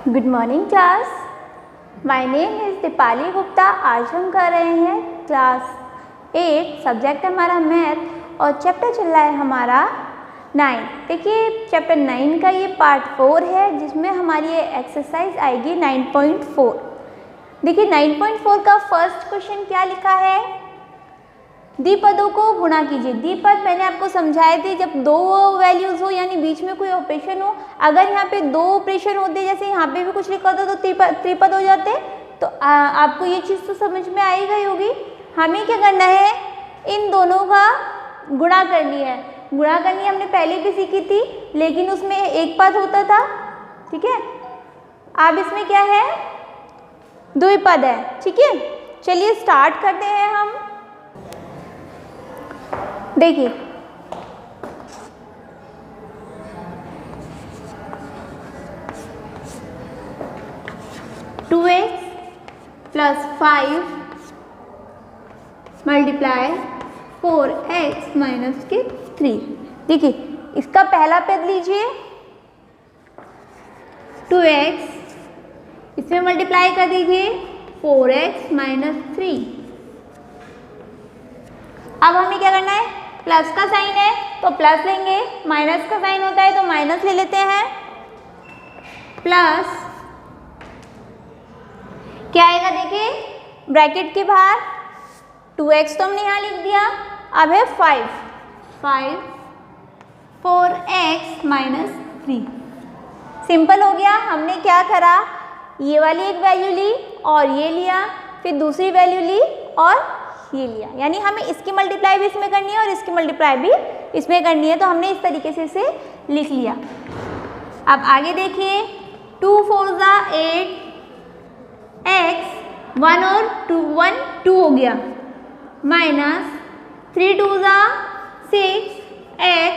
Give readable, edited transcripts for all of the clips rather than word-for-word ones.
Good morning class. My name is Deepali Gupta. आज हम कर रहे हैं क्लास 8, सब्जेक्ट हमारा मैथ और चैप्टर चल रहा है हमारा 9। देखिए चैप्टर 9 का ये पार्ट 4 है जिसमें हमारी ये एक्सरसाइज आएगी 9.4। देखिए 9.4 का फर्स्ट क्वेश्चन क्या लिखा है, द्विपदों को गुणा कीजिए। द्विपद मैंने आपको समझाए थे, जब दो वैल्यूज हो यानी बीच में कोई ऑपरेशन हो, अगर यहाँ पे दो ऑपरेशन होते जैसे यहाँ पे भी कुछ लिखा होता तो त्रिपद हो जाते। तो आपको ये चीज़ तो समझ में आई गई होगी। हमें क्या करना है, इन दोनों का गुणा करनी है। गुणा करनी हमने पहले भी सीखी थी, लेकिन उसमें एक पद होता था, ठीक है। अब इसमें क्या है, द्विपद है, ठीक है। चलिए स्टार्ट करते हैं हम। देखिए 2x + 5 मल्टीप्लाई 4x - 3। देखिए इसका पहला पद लीजिए 2x, इसमें मल्टीप्लाई कर दीजिए 4x - 3। अब हमें क्या करना है, प्लस का साइन है तो प्लस लेंगे, माइनस का साइन होता है तो माइनस ले लेते हैं। प्लस क्या आएगा, देखिए ब्रैकेट के बाहर 2x तो हमने यहाँ लिख दिया, अब है 5 4x - 3। सिंपल हो गया। हमने क्या करा, ये वाली एक वैल्यू ली और ये लिया, फिर दूसरी वैल्यू ली और ये लिया, यानी हमें इसकी मल्टीप्लाई भी इसमें करनी है और इसकी मल्टीप्लाई भी इसमें करनी है। तो हमने इस तरीके से इसे लिख लिया। अब आगे देखिए 2 4 = 8 x 1 और 2 हो गया, minus 3 2 = 6 x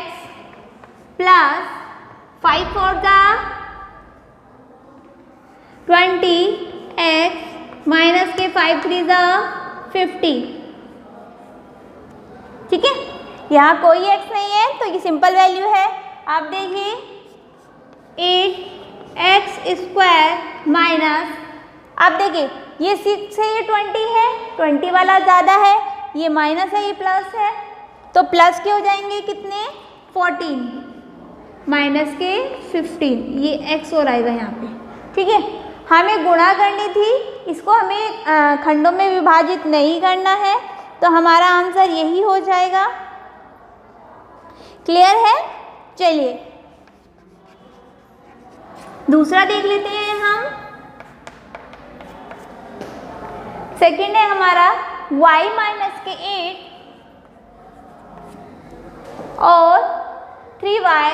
plus 5 4 = 20 x minus के 5 3 = 50। ठीक है, यहाँ कोई x नहीं है तो ये सिंपल वैल्यू है। आप देखिए 8x² माइनस, आप देखिए ये 6 है, ये 20 है, 20 वाला ज़्यादा है, ये माइनस है, ये प्लस है, तो प्लस के हो जाएंगे कितने 14 माइनस के 15, ये x और आएगा यहाँ पे। ठीक है, हमें गुणा करनी थी, इसको हमें खंडों में विभाजित नहीं करना है, तो हमारा आंसर यही हो जाएगा। क्लियर है। चलिए दूसरा देख लेते हैं हम। सेकंड है हमारा y - 8 और 3y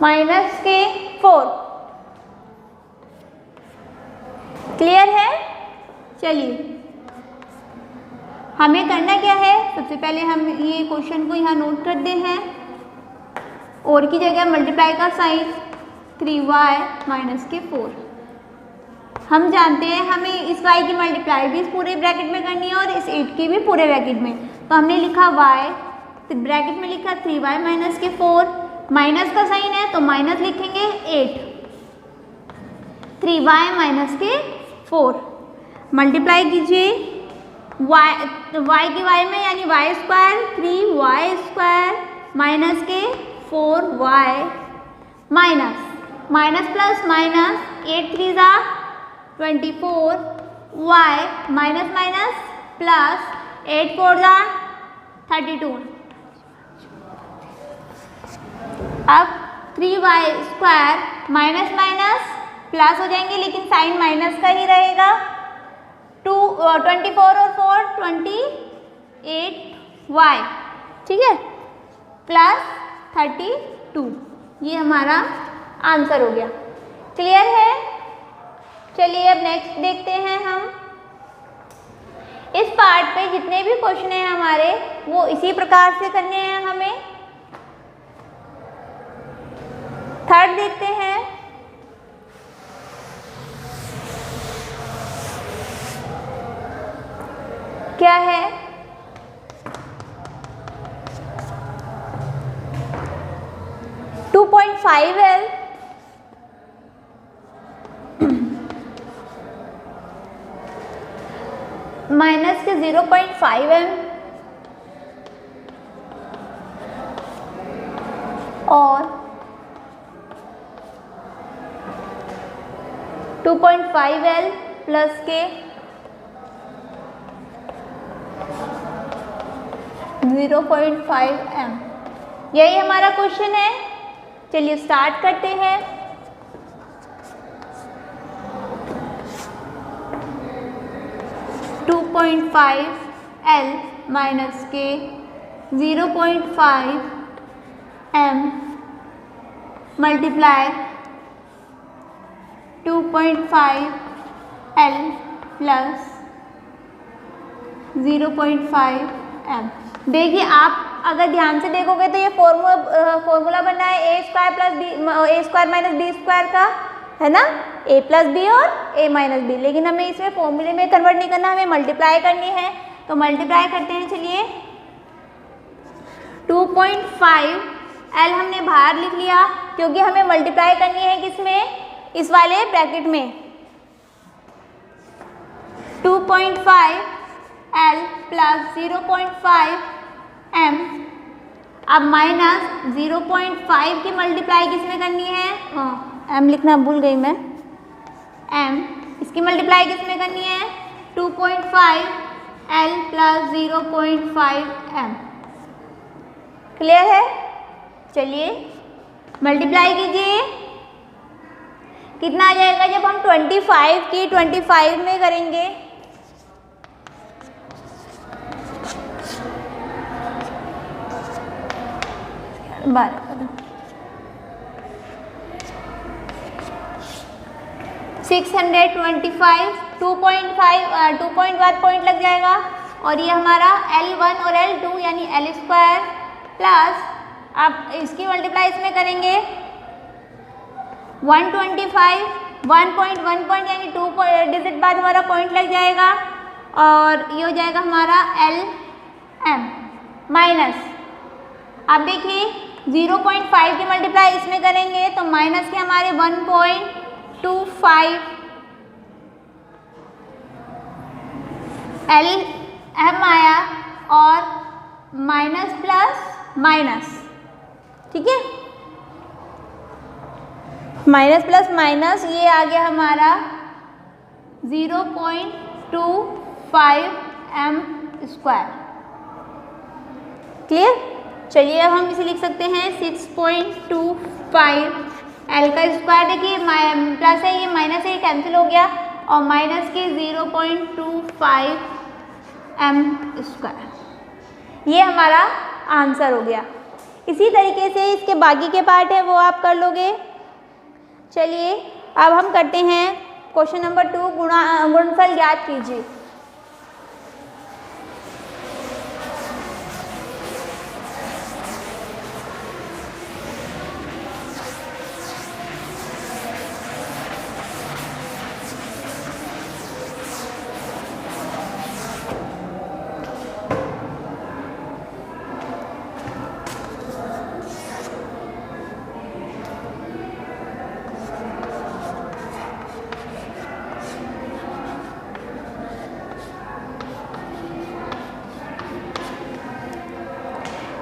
- 4। क्लियर है। चलिए हमें करना क्या है, सबसे पहले हम ये क्वेश्चन को यहाँ नोट करते हैं, और की जगह मल्टीप्लाई का साइन 3y - 4। हम जानते हैं हमें इस y की मल्टीप्लाई भी इस पूरे ब्रैकेट में करनी है और इस 8 की भी पूरे ब्रैकेट में। तो हमने लिखा y, तो ब्रैकेट में लिखा 3y - 4, माइनस का साइन है तो माइनस लिखेंगे 8, 3y - 4 मल्टीप्लाई कीजिए y की y में यानी y² 3y² माइनस के 4y minus plus minus 8 3 = 24 y minus plus 8 4 = 32। अब 3y² माइनस प्लस हो जाएंगे, लेकिन साइन माइनस का ही रहेगा। 24 और 4 28y, ठीक है, प्लस 32। ये हमारा आंसर हो गया। क्लियर है। चलिए अब नेक्स्ट देखते हैं हम। इस पार्ट पे जितने भी क्वेश्चन हैं हमारे वो इसी प्रकार से करने हैं हमें। थर्ड देखते हैं। क्या है, 0.5L माइनस के 0.5M और 2.5L प्लस के 0.5M। यही हमारा क्वेश्चन है। चलिए स्टार्ट करते हैं। L माइनस के 0.5M multiply 2.5L plus 0.5M। देखिए आप अगर ध्यान से देखोगे तो ये फॉर्मूला बनना है a square plus b, a square minus b square का, है ना, a प्लस बी और a माइनस बी। लेकिन हमें इसमें फॉर्मूले में कन्वर्ट नहीं करना, हमें मल्टीप्लाई करनी है। तो मल्टीप्लाई करते हैं। चलिए 2.5L हमने बाहर लिख लिया क्योंकि हमें मल्टीप्लाई करनी है किसमें, इस वाले ब्रैकेट में। 2.5L plus 0.5M। अब माइनस 0.5 की मल्टीप्लाई किसमें करनी है, M लिखना भूल गई मैं, M इसकी मल्टीप्लाई किसमें करनी है, 2.5L प्लस 0.5M। क्लियर है। चलिए मल्टीप्लाई कीजिए। कितना आ जाएगा जब हम 25 की 25 में करेंगे, बार 625 2.1 पॉइंट लग जाएगा। और ये हमारा L1 और L2 यानी L स्क्वायर प्लस, अब इसकी मल्टीप्लाई इसमें करेंगे 125 1.1 पॉइंट यानी 2 डिजिट बाद हमारा पॉइंट लग जाएगा। और ये हो जाएगा हमारा LM माइनस, अब देखिए 0.5 की मल्टीप्लाई इसमें करेंगे तो माइनस के हमारे 1.25 LM आया और माइनस प्लस माइनस, ठीक है, माइनस प्लस माइनस ये आ गया हमारा 0.25M स्क्वायर। क्लियर। चलिए अब हम इसे लिख सकते हैं 6.25 L का स्क्वायर। देखिए प्लस है, ये माइनस है, ये कैंसिल हो गया और माइनस के 0.25M स्क्वायर। ये हमारा आंसर हो गया। इसी तरीके से इसके बाकी के पार्ट है वो आप कर लोगे। चलिए अब हम करते हैं क्वेश्चन नंबर 2, गुणनफल ज्ञात कीजिए।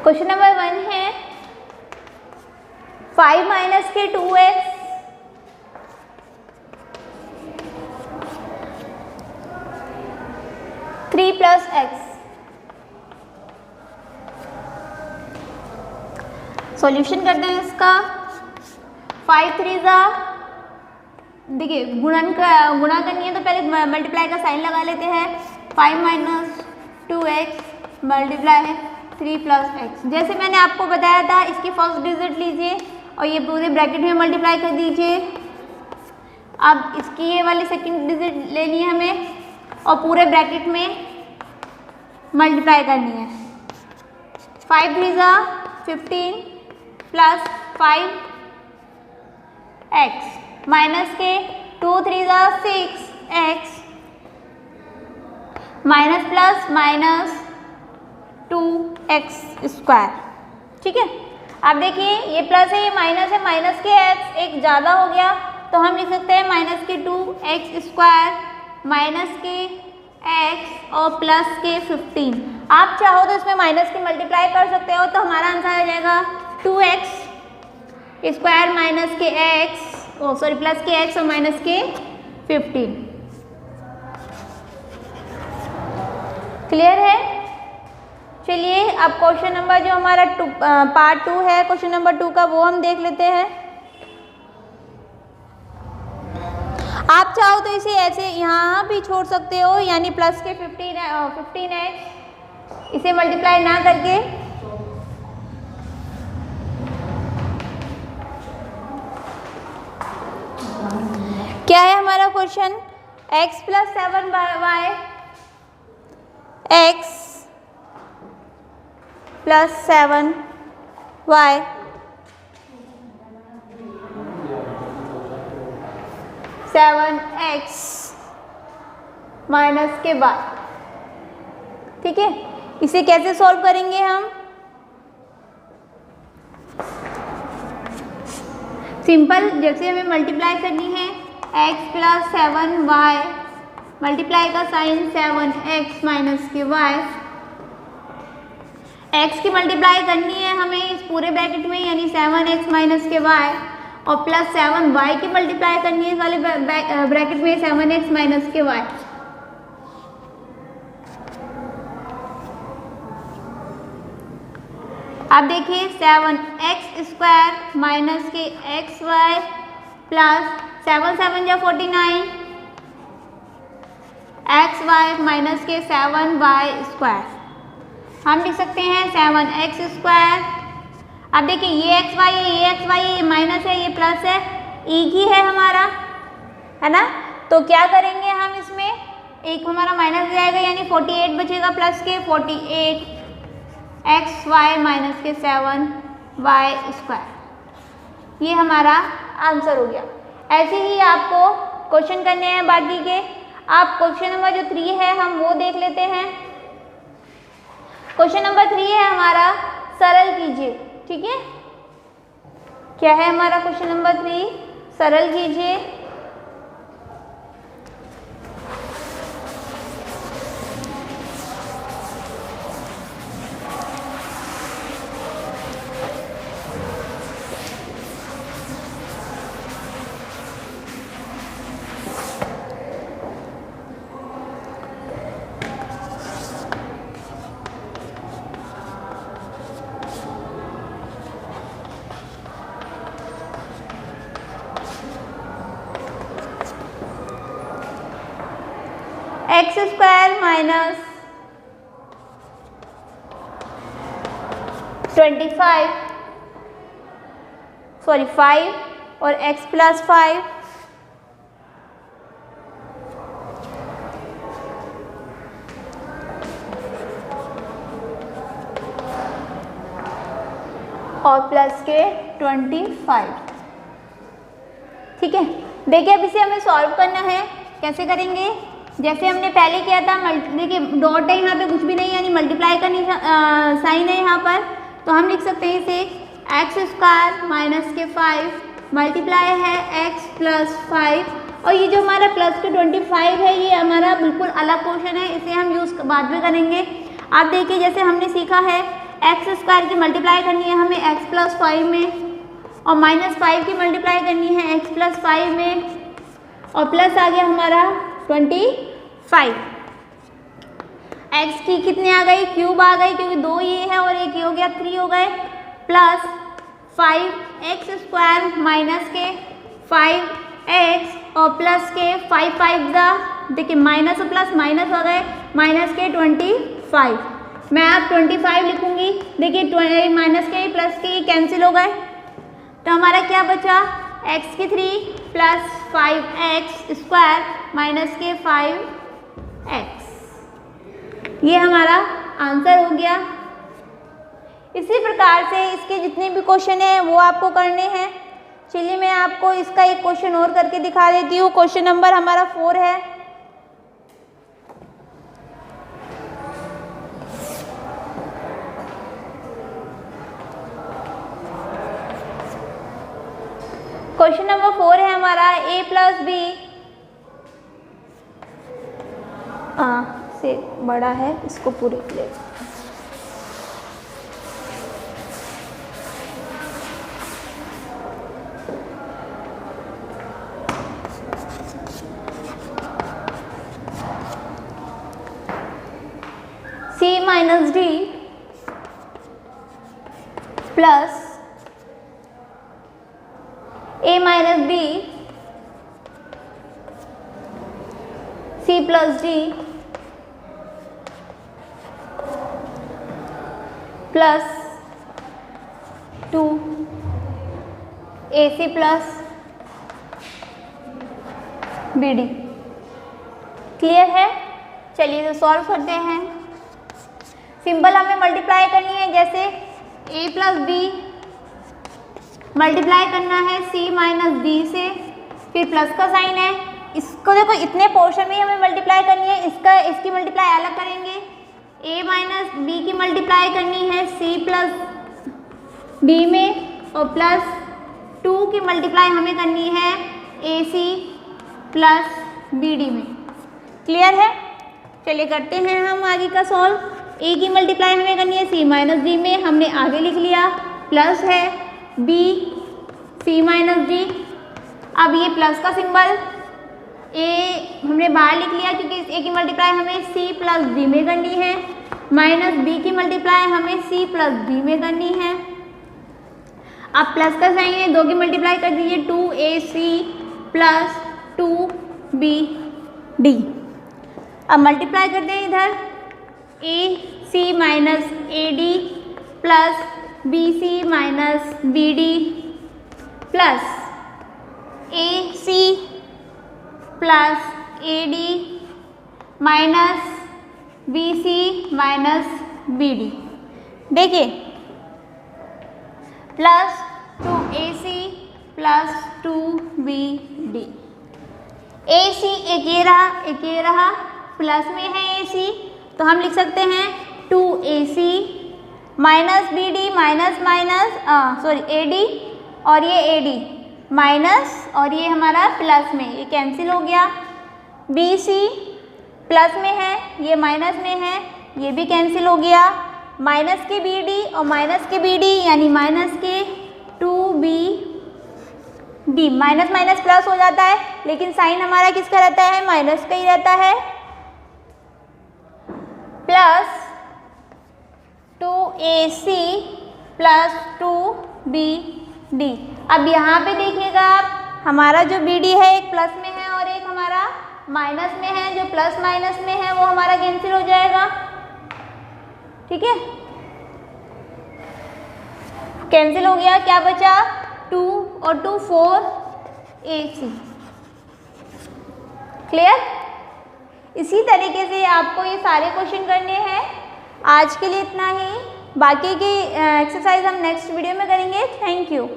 क्वेश्चन नंबर 1 है 5 माइनस के 2x 3 प्लस x। सॉल्यूशन करते हैं इसका। 5 3 ज़ा, देखिए गुणा करनी है तो पहले मल्टीप्लाई का साइन लगा लेते हैं। 5 माइनस 2x मल्टीप्लाई है 3 प्लस x। जैसे मैंने आपको बताया था इसकी फर्स्ट डिजिट लीजिए और ये पूरे ब्रैकेट में मल्टीप्लाई कर दीजिए। अब इसकी ये वाली सेकंड डिजिट लेनी है हमें और पूरे ब्रैकेट में मल्टीप्लाई करनी है। 5 3 ज़ा 15 प्लस 5x माइनस के 2 3 ज़ा 6x minus plus minus 2x square. ठीक है। अब देखिए ये प्लस है, ये माइनस है, माइनस के x एक ज़्यादा हो गया तो हम लिख सकते हैं माइनस के 2x² माइनस के x और प्लस के 15। आप चाहो तो इसमें माइनस की मल्टीप्लाई कर सकते हो, तो हमारा आंसर आ जाएगा 2x² माइनस के x प्लस के x और माइनस के 15। क्लियर है? चलिए अब क्वेश्चन नंबर जो हमारा पार्ट 2 है क्वेश्चन नंबर 2 का, वो हम देख लेते हैं। आप चाहो तो इसे ऐसे यहाँ भी छोड़ सकते हो, यानी प्लस के 15x इसे मल्टीप्लाई ना करके। क्या है हमारा question? x + 7y x + 7y (7x - के y). ठीक है, इसे कैसे सॉल्व करेंगे हम? सिंपल, जैसे हमें मल्टीप्लाई करनी है x + 7y मल्टीप्लाई का साइन 7x - के y। x की मल्टीप्लाई करनी है हमें इस पूरे ब्रैकेट में, यानी 7x - के y, और प्लस 7y की मल्टीप्लाई करनी है इस वाले ब्रैकेट में 7x - के y। अब देखिए 7x² माइनस के xy प्लस 7 7 या 49 xy माइनस के 7y²। हम लिख सकते हैं 7x²। अब देखिए ये xy है, ये xy है, ये माइनस है, ये प्लस है, एक ही है हमारा, है ना। तो क्या करेंगे हम इसमें, एक हमारा माइनस जाएगा यानी 48 बचेगा प्लस के 48 xy माइनस के 7y²। ये हमारा आंसर हो गया। ऐसे ही आपको क्वेश्चन करने हैं बाकी के। आप क्वेश्चन नंबर जो 3 है हम वो देख लेते हैं। क्वेश्चन नंबर 3 है हमारा, सरल कीजिए। ठीक है, क्या है हमारा क्वेश्चन नंबर 3? सरल कीजिए। x² माइनस 5 और x + 5 और प्लस के 25। ठीक है, देखिए अब इसे हमें सॉल्व करना है। कैसे करेंगे? जैसे हमने पहले किया था, देखिए डॉट है यहाँ पे, कुछ भी नहीं, यानी मल्टीप्लाई का साइन है यहाँ पर, तो हम लिख सकते हैं इसे x² माइनस के 5 मल्टीप्लाई है x + 5, और ये जो हमारा प्लस के 25 है ये हमारा बिल्कुल अलग क्वेश्चन है, इसे हम यूज़ बाद में करेंगे। आप देखिए जैसे हमने सीखा है x² की मल्टीप्लाई करनी है हमें x + 5 में, और -5 की मल्टीप्लाई करनी है x + 5 में, और प्लस आ गया हमारा 25। x की कितने आ गई? क्यूब आ गई, क्योंकि 2 ये है और एक ये हो गया, 3 हो गए, प्लस 5x² माइनस के 5x और प्लस के 5 5 दा, देखिए माइनस और प्लस माइनस हो गए, माइनस के 25। मैं अब 25 लिखूंगी। देखिए माइनस के प्लस के कैंसिल हो गए, तो हमारा क्या बचा? x की 3 प्लस 5x² माइनस के 5x। ये हमारा आंसर हो गया। इसी प्रकार से इसके जितने भी क्वेश्चन हैं वो आपको करने हैं। चलिए मैं आपको इसका एक क्वेश्चन और करके दिखा देती हूँ। क्वेश्चन नंबर हमारा 4 है। क्वेश्चन नंबर 4 है हमारा a प्लस बी से बड़ा है, इसको पूरे ले। c minus D plus a minus B c plus D plus 2 AC plus BD। Clear है? चलिए तो सॉल्व करते हैं। सिंबल हमें मल्टीप्लाई करनी है, जैसे a प्लस बी मल्टीप्लाई करना है c माइनस डी से, फिर प्लस का साइन है। इसको देखो इतने पोर्शन में हमें मल्टीप्लाई करनी है, इसकी मल्टीप्लाई अलग करेंगे। a माइनस बी की मल्टीप्लाई करनी है c प्लस b में, और प्लस 2 की मल्टीप्लाई हमें करनी है ac प्लस bd में। क्लियर है? चलिए करते हैं हम आगे का सॉल्व। a की मल्टीप्लाई हमें करनी है c माइनस d में, हमने आगे लिख लिया, प्लस है b c माइनस d। अब ये प्लस का सिंबल a हमने बाहर लिख लिया क्योंकि a की मल्टीप्लाई हमें c प्लस d में करनी है, माइनस b की मल्टीप्लाई हमें c प्लस d में करनी है। अब प्लस का साइन है, 2 की मल्टीप्लाई कर दीजिए 2ac प्लस 2bd। अब मल्टीप्लाई करते हैं इधर ac minus ad plus bc minus bd plus ac plus ad minus bc minus bd। देखिए plus 2ac plus 2bd। ac एक ये रहा, प्लस में है ac तो हम लिख सकते हैं 2ac minus bd minus ad, और ये ad माइनस, और ये हमारा प्लस में, ये कैंसिल हो गया। bc प्लस में है, ये माइनस में है, ये भी कैंसिल हो गया। माइनस के bd और माइनस के bd यानी माइनस के 2bd, माइनस माइनस प्लस हो जाता है, लेकिन साइन हमारा किसका रहता है? माइनस का ही रहता है। Plus 2ac plus 2bd। अब यहाँ पे देखिएगा आप, हमारा जो bd है एक प्लस में है और एक हमारा माइनस में है, जो प्लस माइनस में है वो हमारा कैंसिल हो जाएगा। ठीक है, कैंसिल हो गया, क्या बचा? 2 और 2 4ac। क्लियर? इसी तरीके से आपको ये सारे क्वेश्चन करने हैं। आज के लिए इतना ही, बाकी की एक्सरसाइज हम नेक्स्ट वीडियो में करेंगे। Thank you.